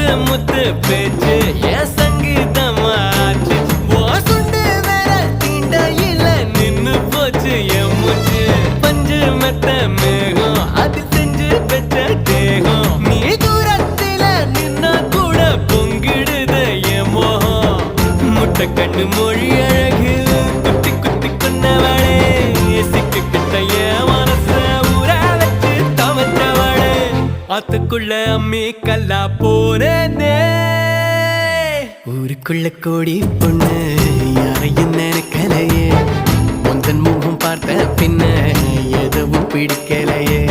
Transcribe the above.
முத்து முத்து பேச்சு என் சங்கீதமாச்சு சுண்டு வேற தீண்டையில நின்னு போச்சு என் மூச்சு பஞ்சு மெத்த மேகம் அது செஞ்சு பெற்ற தேகம் நீ தூரத்தில நின்னா கூட பொங்கிடுது என் மோகம் முட்டை கண்ணு மொழி அழகு குத்தி குத்தி கொண்டவளே சிக்கு கிட்ட என் மனச ஊற வச்சு தவச்சவளே ஆத்துக்குள்ள அம்மி கல்லா போனே ஊருக்குள்ள கோடி பொண்ணு யாரையும் நினைக்கலையே முந்தன் முகம் பார்த்த பின்ன எதுவும் பிடிக்கலையே